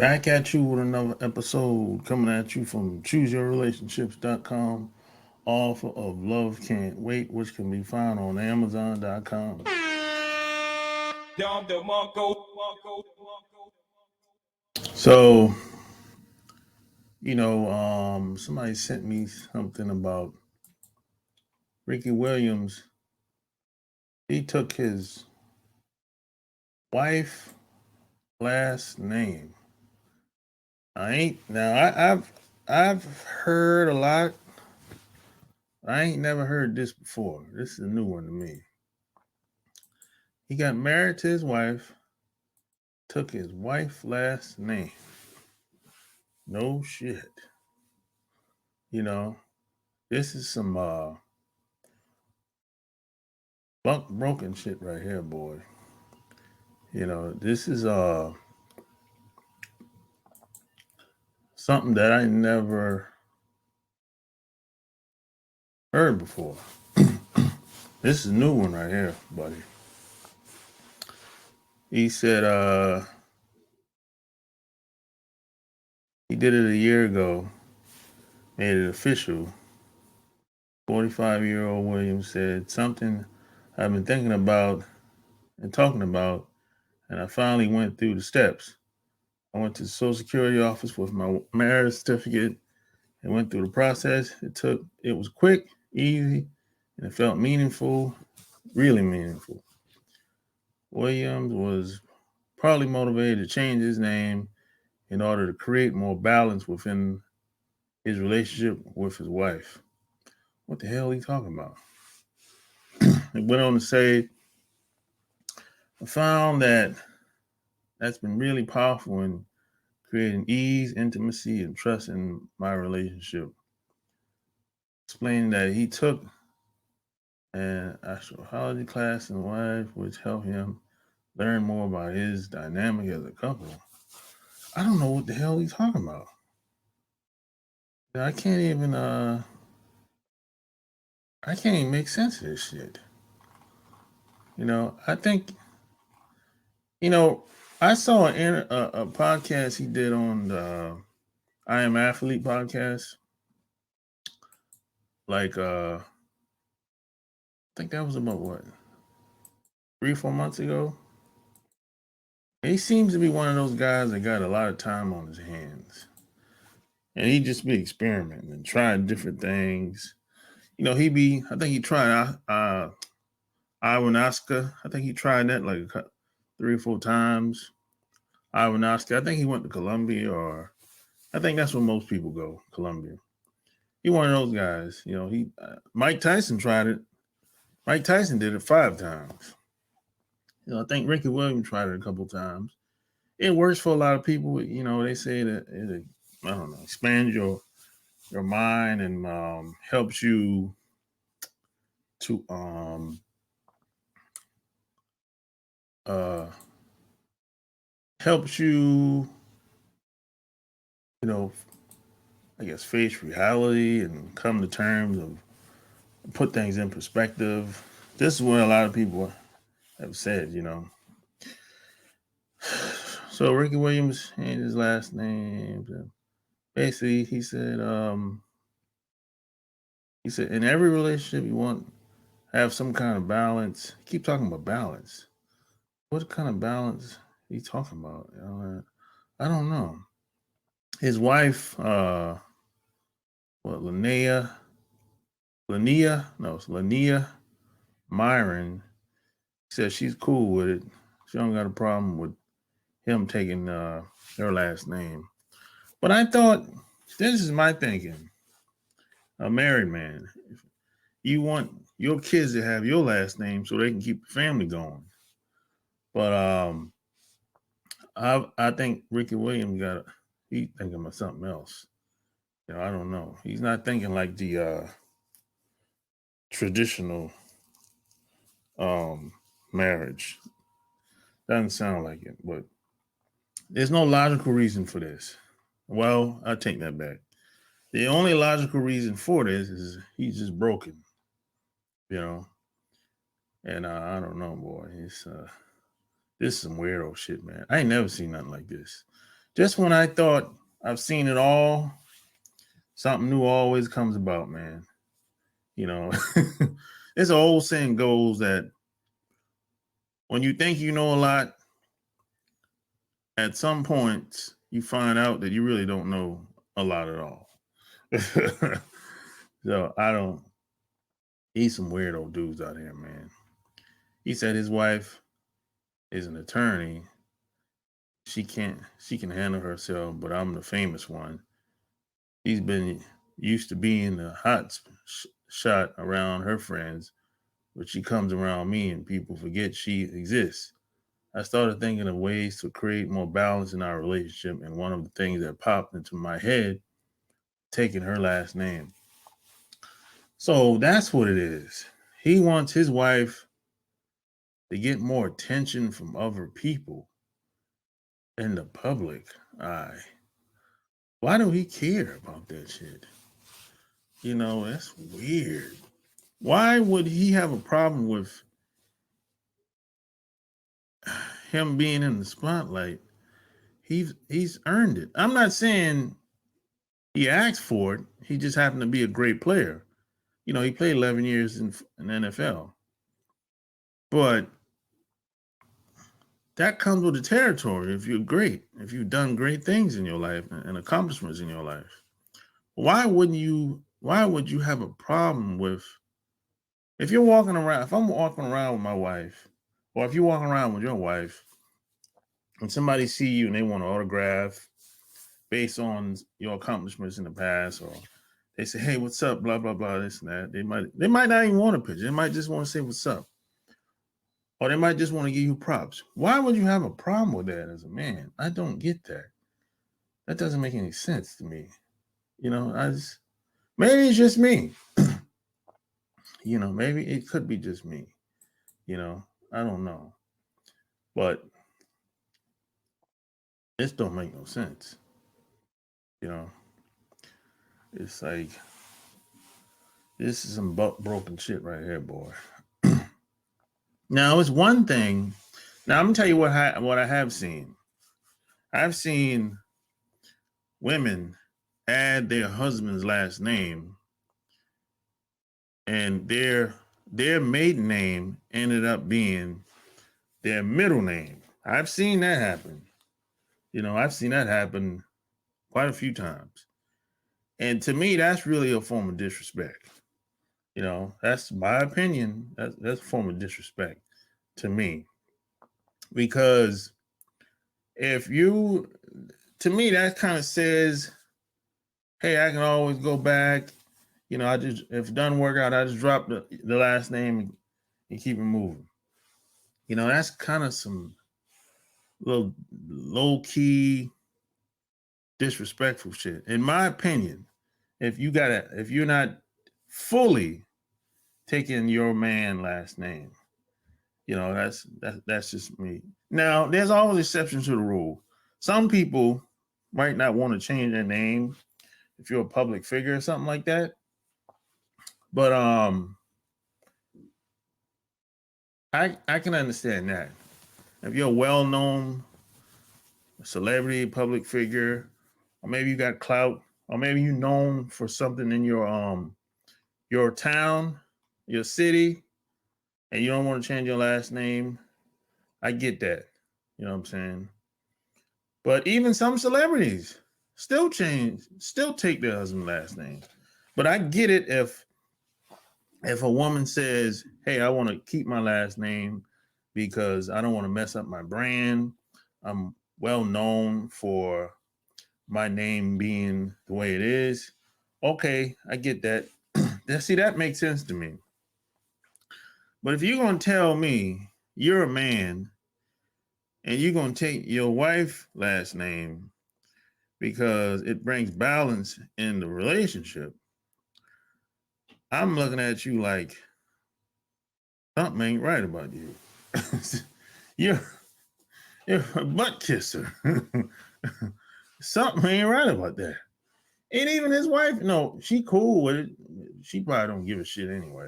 Back at you with another episode coming at you from chooseyourrelationships.com. Offer of Love Can't Wait, which can be found on Amazon.com. So, somebody sent me something about Ricky Williams. He took his wife last name. I've heard a lot. I ain't never heard this before. This is a new one to me. He got married to his wife, took his wife's last name. No shit. You know, this is some bunk broken shit right here, boy. This is something that I never heard before. This is a new one right here, buddy. He said he did it a year ago, made it official. 45-year-old Williams said something I've been thinking about and talking about, and I finally went through the steps. I went to the Social Security office with my marriage certificate and went through the process. It was quick, easy, and it felt meaningful, really meaningful. Williams was probably motivated to change his name in order to create more balance within his relationship with his wife. What the hell are you talking about? It went on to say, I found that's been really powerful in creating ease, intimacy, and trust in my relationship. Explaining that he took an astrology class in wife, which helped him learn more about his dynamic as a couple. I don't know what the hell he's talking about. I can't even make sense of this shit. I think I saw a podcast he did on the I Am Athlete podcast. Like I think that was about what 3-4 months ago. He seems to be one of those guys that got a lot of time on his hands. And he just be experimenting and trying different things. I think he tried ayahuasca. I think he tried that like 3 or 4 times. Ayahuasca. I think he went to Colombia, or I think that's where most people go, Colombia. He one of those guys. Mike Tyson tried it. Mike Tyson did it 5 times. I think Ricky Williams tried it a couple times. It works for a lot of people. They say that it I don't know, expands your mind and helps you to uh helps you, you know, I guess face reality and come to terms of put things in perspective. This is what a lot of people have said. So Ricky Williams and his last name. Basically, he said in every relationship you want have some kind of balance. Keep talking about balance. What kind of balance are you talking about? I don't know. His wife, Linnea Myron, says she's cool with it. She don't got a problem with him taking her last name. But I thought, this is my thinking. A married man, you want your kids to have your last name so they can keep the family going. But I think Ricky Williams he thinking of something else. I don't know. He's not thinking like the traditional marriage. Doesn't sound like it, but there's no logical reason for this. Well, I take that back. The only logical reason for this is he's just broken, you know. And I don't know, boy. This is some weirdo shit, man. I ain't never seen nothing like this. Just when I thought I've seen it all, something new always comes about, man. You know, this old saying goes that when you think you know a lot, at some point you find out that you really don't know a lot at all. So I don't. He's some weirdo dudes out here, man. He said his wife is an attorney. She can handle herself, but I'm the famous one. He's been used to being the hot shot around her friends, but she comes around me and people forget she exists. I started thinking of ways to create more balance in our relationship, and one of the things that popped into my head, taking her last name. So that's what it is. He wants his wife to get more attention from other people in the public eye. Why do he care about that shit? You know, that's weird. Why would he have a problem with him being in the spotlight? He's earned it. I'm not saying he asked for it. He just happened to be a great player. You know, he played 11 years in the NFL. But that comes with the territory if you're great, if you've done great things in your life and accomplishments in your life. Why would you have a problem with if you're walking around, if I'm walking around with my wife, or if you're walking around with your wife and somebody see you and they want an autograph based on your accomplishments in the past, or they say, hey, what's up, blah, blah, blah, this and that. They might not even want a picture. They might just want to say what's up. Or they might just want to give you props. Why would you have a problem with that as a man? I don't get that. That doesn't make any sense to me. You know, maybe it's just me. You know, maybe it could be just me. You know, I don't know. But this don't make no sense. You know, it's like this is some broken shit right here, boy. Now it's one thing. Now I'm gonna tell you what I have seen. I've seen women add their husband's last name, and their maiden name ended up being their middle name. I've seen that happen. You know, I've seen that happen quite a few times. And to me, that's really a form of disrespect. You know, that's my opinion. That's a form of disrespect to me. Because if you, to me, that kind of says, hey, I can always go back. You know, if it doesn't work out, I just drop the last name and keep it moving. You know, that's kind of some little low key disrespectful shit. In my opinion, if you're not fully taking your man last name, you know, that's just me. Now, there's always exceptions to the rule. Some people might not want to change their name if you're a public figure or something like that. But I can understand that. If you're a well-known celebrity, public figure, or maybe you got clout, or maybe you're known for something in your town, your city, and you don't want to change your last name, I get that. You know what I'm saying? But even some celebrities still take their husband's last name. But I get it if a woman says, hey, I want to keep my last name because I don't want to mess up my brand. I'm well known for my name being the way it is. Okay, I get that. See, that makes sense to me. But if you're going to tell me you're a man and you're going to take your wife's last name because it brings balance in the relationship, I'm looking at you like something ain't right about you. you're, you're a butt kisser. Something ain't right about that. And even his wife, no, she cool with it. She probably don't give a shit anyway.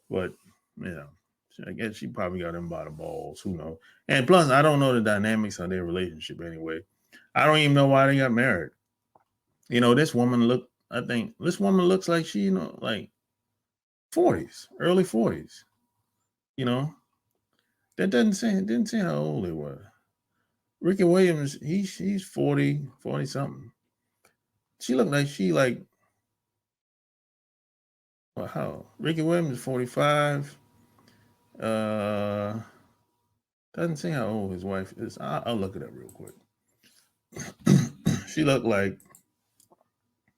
But, you know, I guess she probably got him by the balls. Who knows? And plus, I don't know the dynamics of their relationship anyway. I don't even know why they got married. This woman looks like she, like 40s, early 40s. You know, that didn't say how old they were. Ricky Williams, she's 40 something. She looked like well, how? Ricky Williams is 45. Uh doesn't say how old his wife is. I'll look it up real quick. She looked like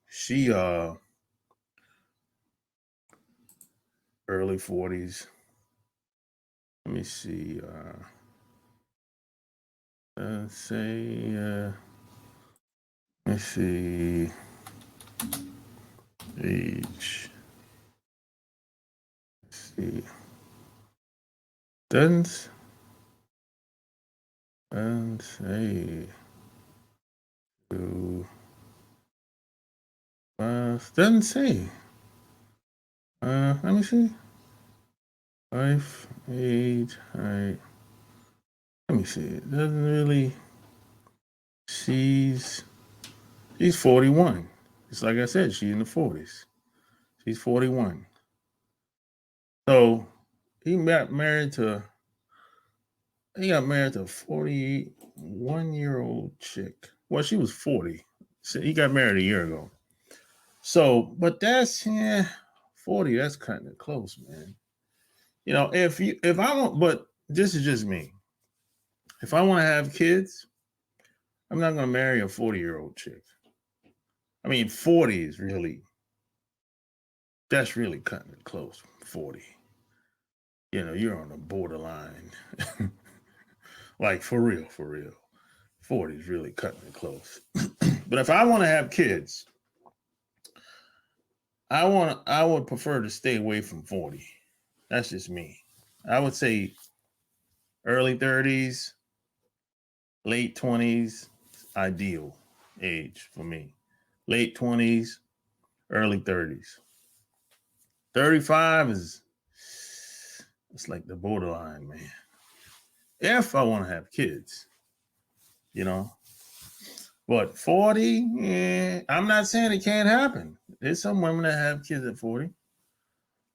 she early 40s. Let me see. Let's see. Age. Let's see. Doesn't say. Doesn't say. Let me see. Wife, age, height. Let me see. It doesn't really. She's 41. It's like I said, she's in the 40s. She's 41. So he got married to a 41-year-old chick. Well, she was 40. So he got married a year ago. So, but that's 40, that's kind of close, man. If I want, but this is just me. If I want to have kids, I'm not going to marry a 40-year-old chick. I mean, 40 is that's really cutting it close. 40. You're on the borderline. Like for real. 40 is really cutting it close. But if I want to have kids, I would prefer to stay away from 40. That's just me. I would say early 30s, late 20s, ideal age for me. Late 20s, early 30s. 35 it's like the borderline, man. If I want to have kids, But 40, I'm not saying it can't happen. There's some women that have kids at 40.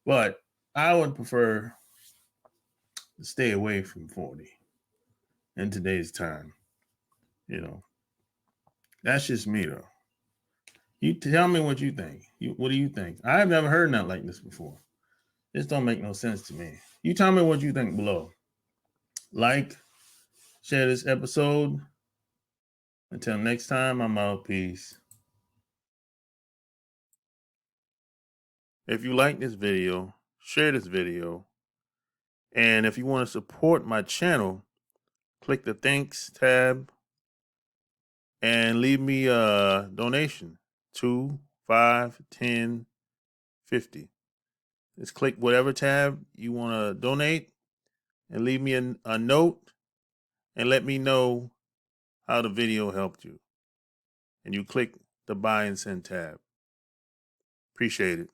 But I would prefer to stay away from 40 in today's time. That's just me, though. You tell me what you think. What do you think? I've never heard nothing like this before. This don't make no sense to me. You tell me what you think below. Like, share this episode. Until next time, I'm out. Peace. If you like this video, share this video. And if you want to support my channel, click the thanks tab and leave me a donation. 2, 5, 10, 50. Just click whatever tab you want to donate and leave me a note and let me know how the video helped you. And you click the buy and send tab. Appreciate it.